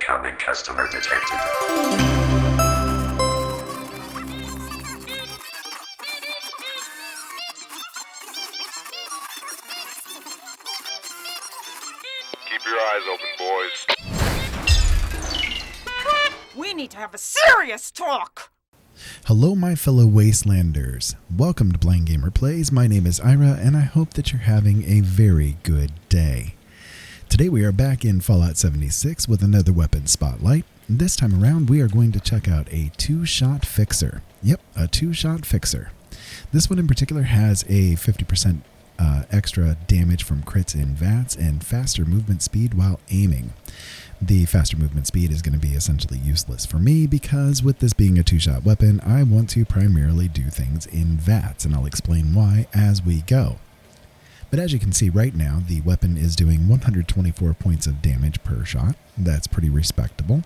Incoming customer detected. Keep your eyes open, boys. We need to have a serious talk! Hello, my fellow Wastelanders. Welcome to Blind Gamer Plays. My name is Ira, and I hope that you're having a very good day. Today we are back in Fallout 76 with another weapon spotlight. This time around, we are going to check out a two-shot fixer. Yep, a two-shot fixer. This one in particular has a 50% extra damage from crits in VATS and faster movement speed while aiming. The faster movement speed is going to be essentially useless for me because with this being a two-shot weapon, I want to primarily do things in VATS, and I'll explain why as we go. But as you can see right now, the weapon is doing 124 points of damage per shot. That's pretty respectable.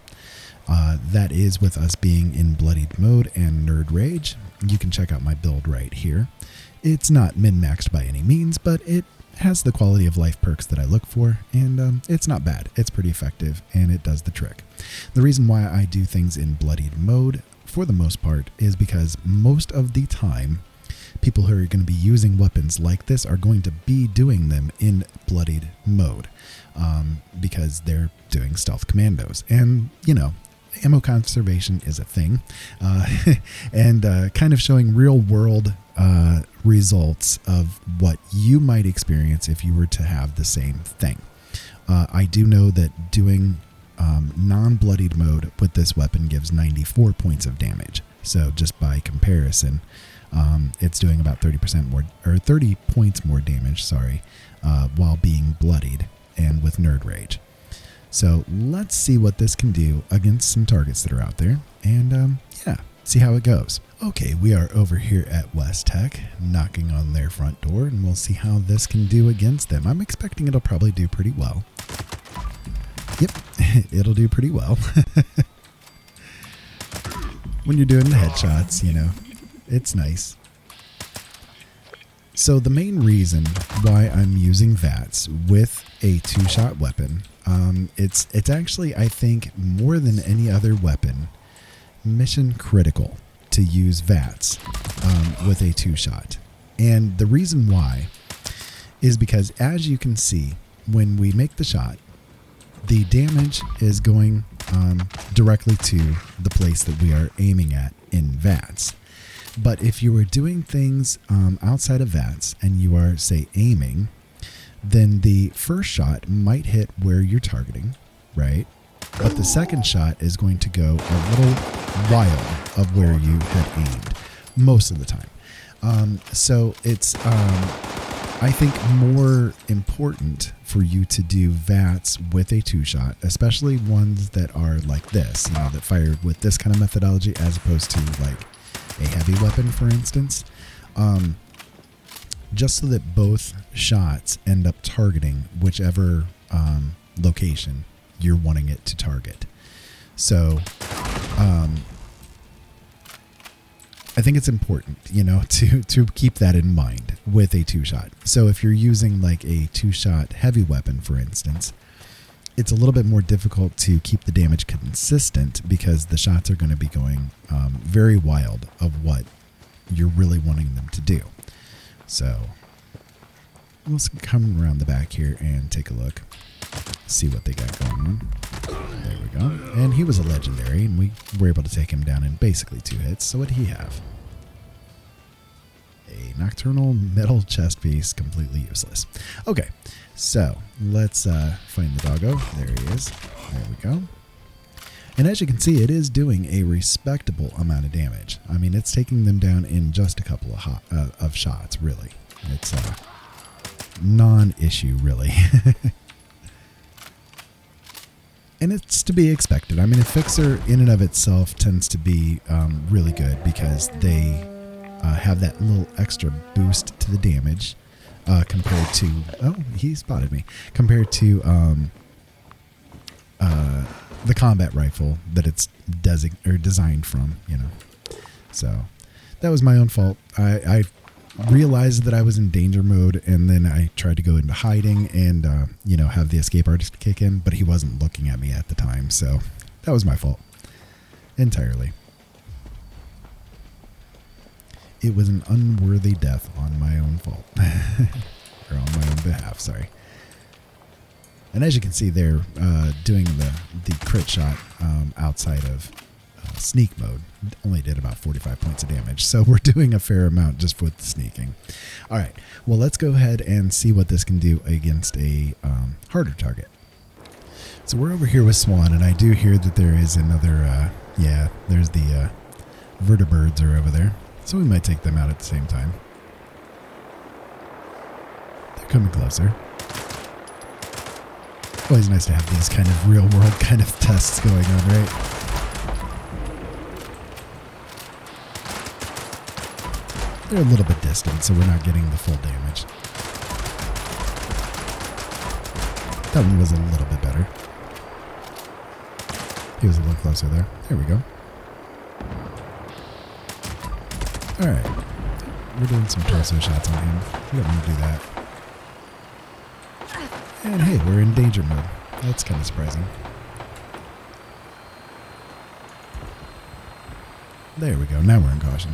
That is with us being in Bloodied mode and Nerd Rage. You can check out my build right here. It's not min-maxed by any means, but it has the quality of life perks that I look for, and it's not bad. It's pretty effective, and it does the trick. The reason why I do things in Bloodied mode, for the most part, is because most of the time, people who are going to be using weapons like this are going to be doing them in Bloodied mode, because they're doing stealth commandos, and, you know, ammo conservation is a thing, and kind of showing real-world results of what you might experience if you were to have the same thing. I do know that doing non-bloodied mode with this weapon gives 94 points of damage. So just by comparison, it's doing about 30% more, or 30 points more damage, sorry, while being bloodied and with Nerd Rage. So let's see what this can do against some targets that are out there, and yeah, see how it goes. Okay, we are over here at West Tech, knocking on their front door, and we'll see how this can do against them. I'm expecting it'll probably do pretty well. Yep, it'll do pretty well. When you're doing the headshots, you know, it's nice. So the main reason why I'm using VATS with a two-shot weapon, it's actually, I think, more than any other weapon, mission critical to use VATS with a two-shot. And the reason why is because, as you can see, when we make the shot, the damage is going directly to the place that we are aiming at in VATS. But if you were doing things outside of VATS and you are, say, aiming, then the first shot might hit where you're targeting, right? But the second shot is going to go a little wild of where you had aimed most of the time. So it's, I think, more important for you to do VATS with a two-shot, especially ones that are like this, you know, that fire with this kind of methodology as opposed to like a heavy weapon, for instance. Just so that both shots end up targeting whichever location you're wanting it to target. So I think it's important, you know, to keep that in mind with a two-shot. So if you're using like a two-shot heavy weapon, for instance, it's a little bit more difficult to keep the damage consistent because the shots are going to be going very wild of what you're really wanting them to do. So let's come around the back here and take a look, see what they got going on. There we go. And he was a legendary, and we were able to take him down in basically 2 hits. So what did he have? A nocturnal metal chest piece, completely useless. Okay, so let's find the doggo. There he is. There we go. And as you can see, it is doing a respectable amount of damage. I mean, it's taking them down in just a couple of shots, really. It's a non-issue, really. And it's to be expected. I mean, a fixer in and of itself tends to be really good because they have that little extra boost to the damage compared to... Oh, he spotted me. Compared to the combat rifle that it's designed from, you know. So that was my own fault. I realized that I was in danger mode, and then I tried to go into hiding and, have the escape artist kick in, but he wasn't looking at me at the time, so that was my fault. Entirely. It was an unworthy death on my own fault. Or on my own behalf, sorry. And as you can see, they're doing the crit shot outside of sneak mode. Only did about 45 points of damage, so we're doing a fair amount just with the sneaking. All right, well, let's go ahead and see what this can do against a harder target. So we're over here with Swan, and I do hear that there is another, there's the vertibirds are over there, so we might take them out at the same time. They're coming closer. Always nice to have these kind of real-world kind of tests going on, right? They're a little bit distant, so we're not getting the full damage. That one was a little bit better. He was a little closer there. There we go. Alright. We're doing some torso shots on him. We don't want to do that. And hey, we're in danger mode. That's kind of surprising. There we go. Now we're in caution.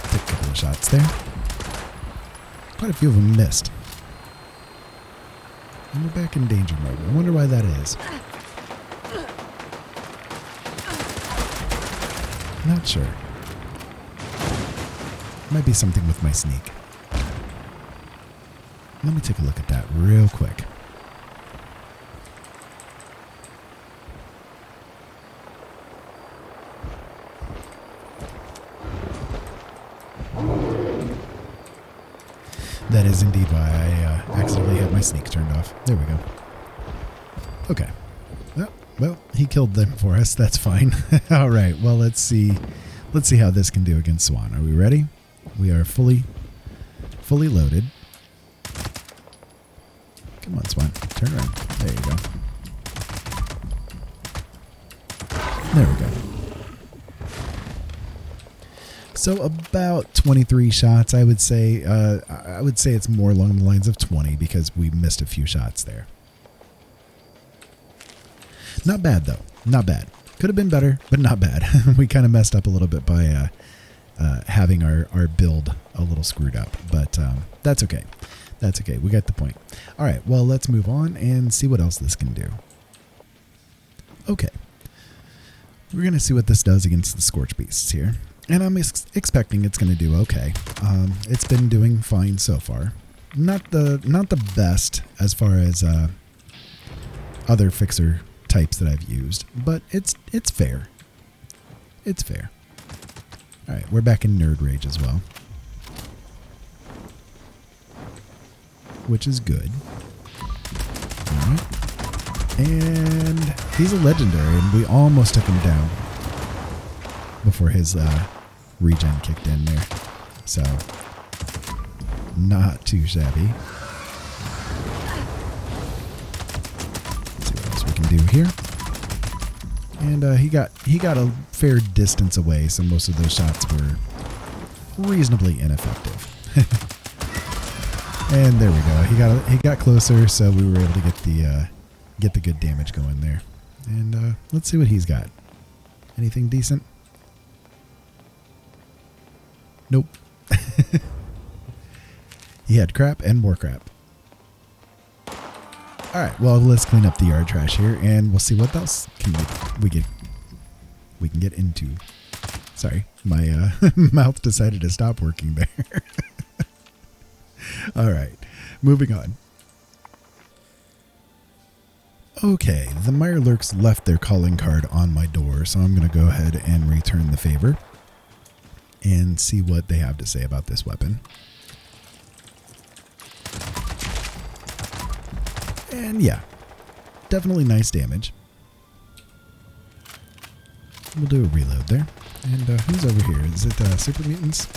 Take a couple of shots there. Quite a few of them missed. And we're back in danger mode. I wonder why that is. Not sure. Might be something with my sneak. Let me take a look at that real quick. That is indeed why I accidentally had my sneak turned off. There we go. Okay. Well, he killed them for us. That's fine. All right. Well, let's see how this can do against Swan. Are we ready? We are fully loaded. Come on, Swan. Turn around. There you go. There we go. So about 23 shots, I would say. I would say it's more along the lines of 20 because we missed a few shots there. Not bad, though. Not bad. Could have been better, but not bad. We kind of messed up a little bit by having our build a little screwed up. But that's okay. That's okay. We got the point. All right. Well, let's move on and see what else this can do. Okay. We're going to see what this does against the Scorched beasts here. And I'm expecting it's going to do okay. It's been doing fine so far. Not the best as far as other fixer types that I've used, but it's fair. It's fair. All right, we're back in Nerd Rage as well, which is good. All right, and he's a legendary, and we almost took him down before his regen kicked in there. So, not too shabby. Let's see what else we can do here. And he got a fair distance away, so most of those shots were reasonably ineffective. And there we go. He got closer, so we were able to get the good damage going there. And let's see what he's got. Anything decent? Nope. He had crap and more crap. Alright, well, let's clean up the yard trash here, and we'll see what else we can get into. Sorry, my mouth decided to stop working there. Alright, moving on. Okay, the Mirelurks left their calling card on my door, so I'm going to go ahead and return the favor and see what they have to say about this weapon. And yeah, definitely nice damage. We'll do a reload there. And who's over here? Is it Super Mutants?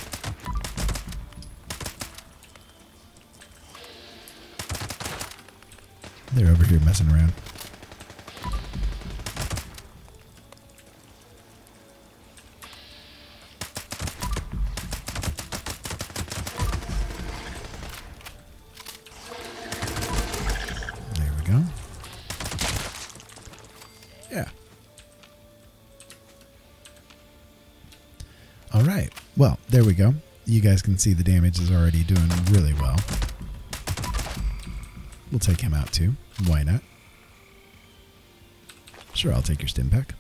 They're over here messing around. go. Yeah. All right. Well, there we go. You guys can see the damage is already doing really well. We'll take him out too. Why not? Sure, I'll take your stim pack.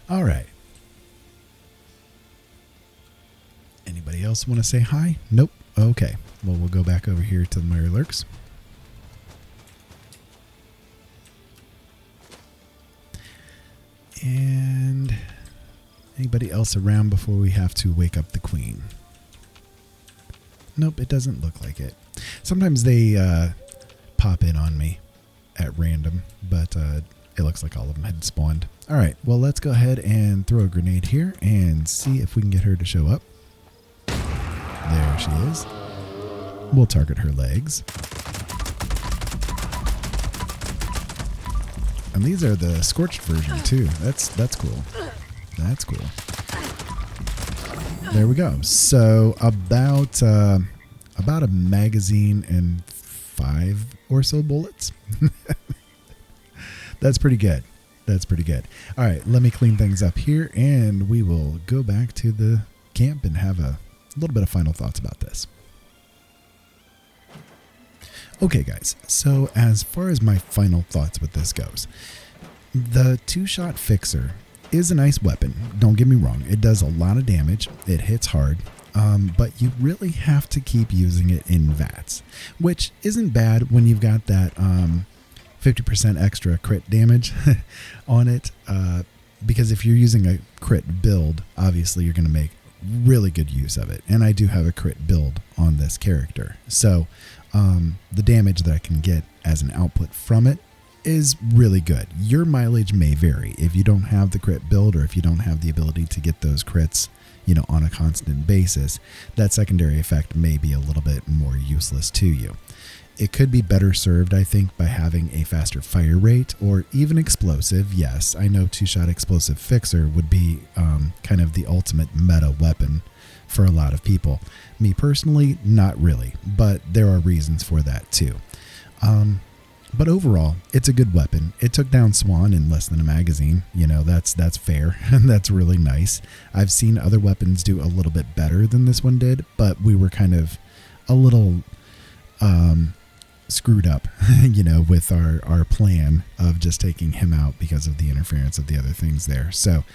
All right. Anybody else want to say hi? Nope. Okay. Well, we'll go back over here to the Mirror Lurks. And anybody else around before we have to wake up the queen? Nope, it doesn't look like it. Sometimes they pop in on me at random, but it looks like all of them had spawned. All right, well, let's go ahead and throw a grenade here and see if we can get her to show up. There she is. We'll target her legs. And these are the Scorched version too. That's cool. That's cool. There we go. So about a magazine and 5 or so bullets. That's pretty good. That's pretty good. All right, let me clean things up here, and we will go back to the camp and have a little bit of final thoughts about this. Okay, guys, so as far as my final thoughts with this goes, the 2-shot fixer is a nice weapon. Don't get me wrong. It does a lot of damage. It hits hard. But you really have to keep using it in VATS, which isn't bad when you've got that 50% extra crit damage on it. Because if you're using a crit build, obviously you're going to make really good use of it. And I do have a crit build on this character. So the damage that I can get as an output from it is really good. Your mileage may vary. If you don't have the crit build, or if you don't have the ability to get those crits, on a constant basis, that secondary effect may be a little bit more useless to you. It could be better served, I think, by having a faster fire rate or even explosive. Yes, I know 2-shot explosive fixer would be kind of the ultimate meta weapon for a lot of people. Me personally, not really, but there are reasons for that too. But overall, it's a good weapon. It took down Swan in less than a magazine. That's fair, and that's really nice. I've seen other weapons do a little bit better than this one did, but we were kind of a little screwed up, with our plan of just taking him out because of the interference of the other things there. So,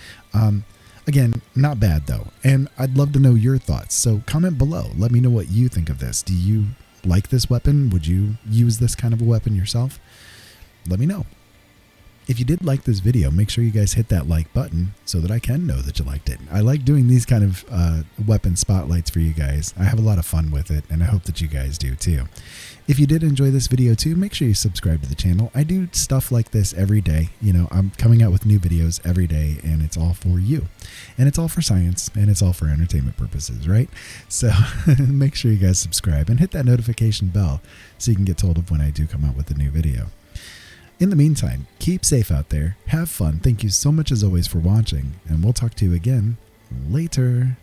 again, not bad though. And I'd love to know your thoughts. So comment below. Let me know what you think of this. Do you like this weapon? Would you use this kind of a weapon yourself? Let me know. If you did like this video, make sure you guys hit that like button so that I can know that you liked it. I like doing these kind of weapon spotlights for you guys. I have a lot of fun with it, and I hope that you guys do too. If you did enjoy this video too, make sure you subscribe to the channel. I do stuff like this every day. I'm coming out with new videos every day, and it's all for you. And it's all for science, and it's all for entertainment purposes, right? So make sure you guys subscribe and hit that notification bell so you can get told of when I do come out with a new video. In the meantime, keep safe out there, have fun, thank you so much as always for watching, and we'll talk to you again later.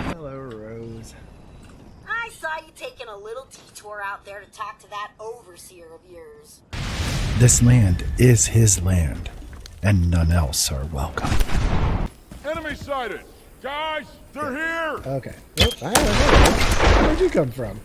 Hello, Rose. I saw you taking a little detour out there to talk to that overseer of yours. This land is his land, and none else are welcome. Enemy sighted! Guys, they're here! Okay. Where'd you come from?